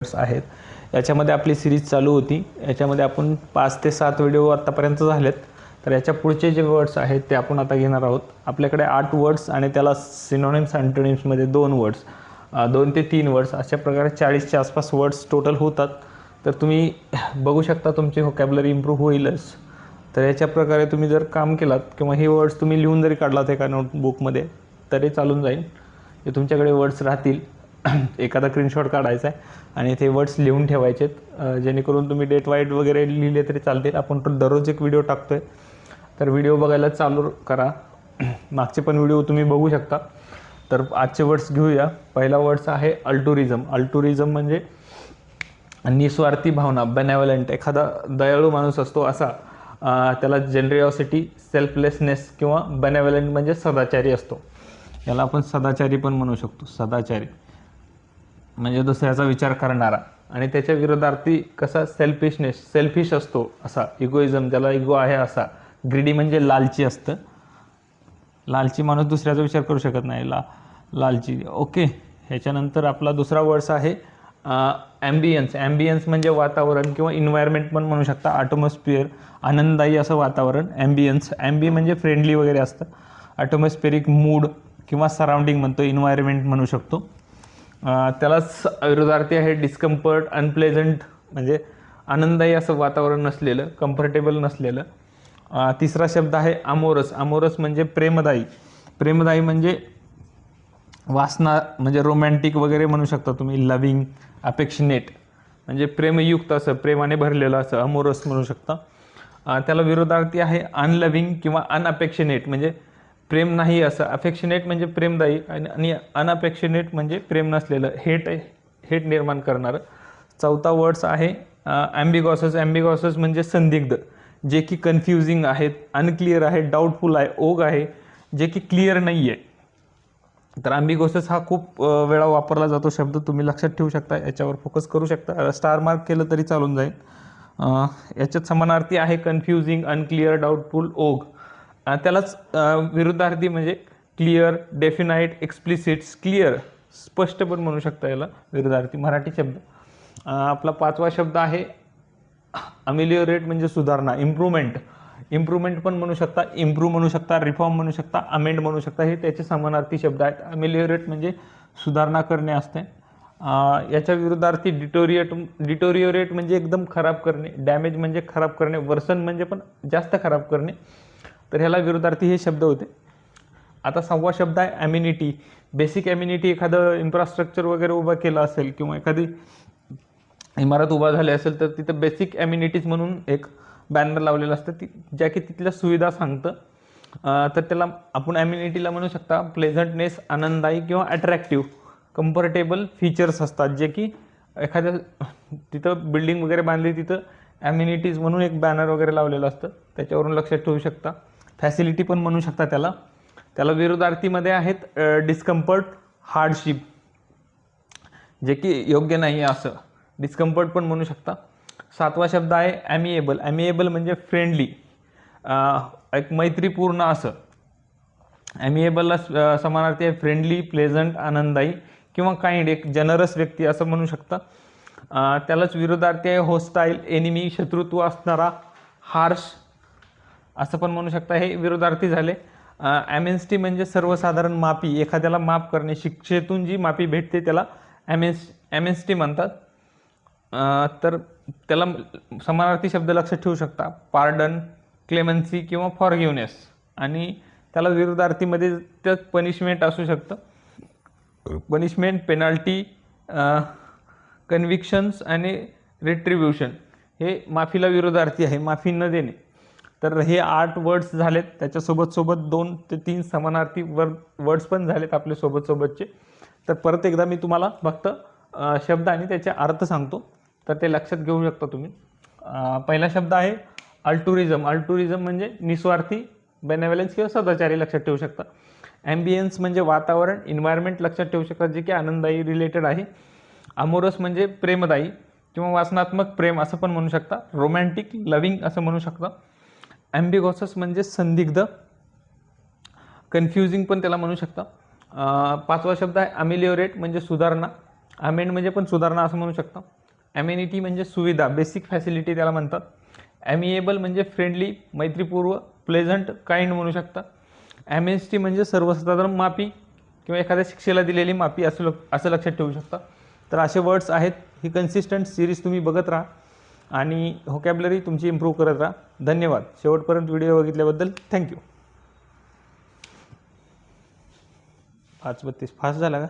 आहेत. याच्यामध्ये आपली सिरीज चालू होती. याच्यामध्ये आपण 5 ते 7 व्हिडिओ आत्तापर्यंत झालेत. तर याच्या पुढचे जे वर्ड्स आहेत ते आपण आता घेणार आहोत. आपल्याकडे 8 वर्ड्स आणि त्याला सिनोनिम्स अँटोनिम्समध्ये 2 वर्ड्स, 2 ते 3 वर्ड्स अशा प्रकारे 40च्या आसपास वर्ड्स टोटल होतात. तर तुम्ही बघू शकता तुमची व्होकॅब्युलरी इम्प्रूव्ह होईलच. तर याच्या प्रकारे तुम्ही जर काम केलात किंवा हे वर्ड्स तुम्ही लिहून जरी काढलात एका नोटबुकमध्ये तरी चालून जाईल. हे तुमच्याकडे वर्ड्स राहतील. एखादा स्क्रीनशॉट काढायचा आहे आणि ते वर्ड्स लिहून ठेवायचे आहेत, जेणेकरून तुम्ही डेट वाईट वगैरे लिहिले तरी चालतील. आपण दररोज एक व्हिडिओ टाकतो आहे, तर व्हिडिओ बघायला चालू करा. मागचे पण व्हिडिओ तुम्ही बघू शकता. तर आजचे वर्ड्स घेऊया. पहिला वर्ड्स आहे अल्टुरिझम. अल्टुरिझम म्हणजे निस्वार्थी भावना, बेनेवलंट. एखादा दयाळू माणूस असतो असा, त्याला जनरॉसिटी, सेल्फलेसनेस किंवा बेनेवलंट म्हणजे सदाचारी असतो. याला आपण सदाचारी पण म्हणू शकतो. सदाचारी म्हणजे दुसऱ्याचा विचार करणारा. आणि त्याच्या विरोधार्थी कसा सेल्फिशनेस, सेल्फिश असतो असा. इगोइझम, ज्याला इगो आहे असा. ग्रीडी म्हणजे लालची असतं. लालची माणूस दुसऱ्याचा विचार करू शकत नाही. लालची. ओके. ह्याच्यानंतर आपला दुसरा वर्ड्स आहे ॲम्बियन्स. ॲम्बियन्स म्हणजे वातावरण किंवा इन्व्हायरमेंट पण म्हणू शकता. ॲटमॉस्फिअर, आनंददायी असं वातावरण. ॲम्बियन्स. ॲम्बी म्हणजे फ्रेंडली वगैरे असतं. ॲटमॉस्फेरिक मूड किंवा सराउंडिंग म्हणतो, इन्व्हायरमेंट म्हणू शकतो. त्यालाच विरोधार्थी आहे डिस्कम्फर्ट, अनप्लेझंट म्हणजे आनंददायी असं वातावरण नसलेलं, कम्फर्टेबल नसलेलं. तिसरा शब्द आहे अमोरस. अमोरस म्हणजे प्रेमदायी. प्रेमदायी म्हणजे वासना, म्हणजे रोमॅन्टिक वगैरे म्हणू शकता तुम्ही. लव्हिंग, अफेक्शनेट म्हणजे प्रेमयुक्त असं, प्रेमाने भरलेलं असं अमोरस म्हणू शकता. त्याला विरोधार्थी आहे अनलव्हिंग किंवा अनअफेक्शनेट म्हणजे प्रेम नाही असं. अफेक्शनेट म्हणजे प्रेमदायी आणि अनअफेक्शनेट म्हणजे प्रेम नसलेलं, हेट निर्माण करणारं. चौथा वर्ड्स आहे ॲम्बिगॉसस. ॲम्बिगॉसस म्हणजे संदिग्ध, जे की कन्फ्युजिंग आहेत, अनक्लिअर आहे, डाऊटफुल आहे, ओग आहे, जे की क्लिअर नाही आहे. तर ॲम्बिगॉसस हा खूप वेळा वापरला जातो शब्द. तुम्ही लक्षात ठेवू शकता, याच्यावर फोकस करू शकता. स्टार मार्क केलं तरी चालून जाईल. याच्यात समानार्थी आहे कन्फ्युजिंग, अनक्लिअर, डाऊटफुल, ओग. त्यालाच विरुद्धार्थी म्हणजे क्लिअर, डेफिनाईट, एक्सप्लिसिट. क्लिअर स्पष्ट पण म्हणू शकता याला विरुद्धार्थी, मराठी शब्द. आपला 5वा शब्द आहे अमेलिओरेट म्हणजे सुधारणा, इम्प्रूव्हमेंट. इम्प्रूव्हमेंट पण म्हणू शकता, इम्प्रूव्ह म्हणू शकता, रिफॉर्म म्हणू शकता, अमेंड म्हणू शकता. हे त्याचे समानार्थी शब्द आहेत. अमेलिओरेट म्हणजे सुधारणा करणे असते. याच्या विरुद्धार्थी डिटोरिओरेट म्हणजे एकदम खराब करणे. डॅमेज म्हणजे खराब करणे. वर्सन म्हणजे पण जास्त खराब करणे. तर ह्याला विरुद्धार्थी हे शब्द होते. आता 6वा शब्द आहे ॲम्युनिटी. Basic amenity. एखादं इन्फ्रास्ट्रक्चर वगैरे उभं केलं असेल किंवा एखादी इमारत उभा झाली असेल तर तिथं बेसिक ॲम्युनिटीज म्हणून एक बॅनर लावलेलं असतं, ज्या की तिथल्या सुविधा सांगतं. तर त्याला आपण ॲम्युनिटीला म्हणू शकता प्लेझंटनेस, आनंददायी किंवा अट्रॅक्टिव्ह. कम्फर्टेबल फीचर्स असतात, जे की एखाद्या तिथं बिल्डिंग वगैरे बांधली तिथं ॲम्युनिटीज म्हणून एक बॅनर वगैरे लावलेलं असतं, त्याच्यावरून लक्षात ठेवू शकता. फॅसिलिटी पण म्हणू शकता त्याला. त्याला विरोधार्थीमध्ये आहेत डिस्कम्फर्ट, हार्डशिप, जे की योग्य नाही आहे असं. डिस्कम्फर्ट पण म्हणू शकता. 7वा शब्द आहे ॲमिएबल. ॲमिएबल म्हणजे फ्रेंडली, एक मैत्रीपूर्ण असं. ॲमिएबलला समानार्थी आहे फ्रेंडली, प्लेझंट, आनंददायी किंवा काइंड, एक जनरस व्यक्ती असं म्हणू शकता. त्यालाच विरोधार्थी आहे होस्टाईल, एनिमी, शत्रुत्व असणारा, हार्श असं पण म्हणू शकता. हे विरोधार्थी झाले. ॲमेन्स्टी म्हणजे सर्वसाधारण माफी, एखाद्याला माफ करणे. शिक्षेतून जी माफी भेटते त्याला ॲमेन्स्टी म्हणतात. तर त्याला समानार्थी शब्द लक्षात ठेवू शकता. पार्डन, क्लेमन्सी किंवा फॉरगिवनेस. आणि त्याला विरोधार्थीमध्ये त्यात पनिशमेंट असू शकतं. पनिशमेंट, पेनाल्टी, कन्व्हिक्शन्स आणि रिट्रिब्युशन हे माफीला विरोधार्थी आहे, माफी न देणे. तर हे 8 वर्ड्स झालेत. त्याच्यासोबत 2 ते 3 समानार्थी वर्ड्स पण झालेत आपले सोबतचे. तर परत एकदा मी तुम्हाला फक्त शब्द आणि त्याचे अर्थ सांगतो, तर ते लक्षात घेऊ शकता तुम्ही. पहिला शब्द आहे अल्टुरिझम. अल्टुरिझम म्हणजे निस्वार्थी, बेनेवलन्स किंवा सदाचारी लक्षात ठेवू शकता. ॲम्बियन्स म्हणजे वातावरण, इन्व्हायरमेंट लक्षात ठेवू शकता, जे की आनंददायी रिलेटेड आहे. अमोरस म्हणजे प्रेमदायी किंवा वासनात्मक प्रेम असं पण म्हणू शकता. रोमॅन्टिक, लव्हिंग असं म्हणू शकता. ॲम्बिगॉसस म्हणजे संदिग्ध, कन्फ्युजिंग पण त्याला म्हणू शकता. 5वा शब्द आहे अमेलिओरेट म्हणजे सुधारणा. अमेंड म्हणजे पण सुधारणा असं म्हणू शकता. ॲमेनिटी म्हणजे सुविधा, बेसिक फॅसिलिटी त्याला म्हणतात. ॲमिएबल म्हणजे फ्रेंडली, मैत्रीपूर्व, प्लेझंट, काइंड म्हणू शकता. ॲमेनिस्टी म्हणजे सर्वसाधारण माफी किंवा एखाद्या शिक्षेला दिलेली माफी असं लक्षात ठेवू शकता. तर असे वर्ड्स आहेत. ही कन्सिस्टंट सिरीज तुम्ही बघत राहा आणि व्होकॅब्युलरी तुमची इम्प्रूव्ह करत राहा. धन्यवाद. शेवटपर्यंत व्हिडिओ बघितल्याबद्दल थँक्यू. 5:32 फास्ट झाला का?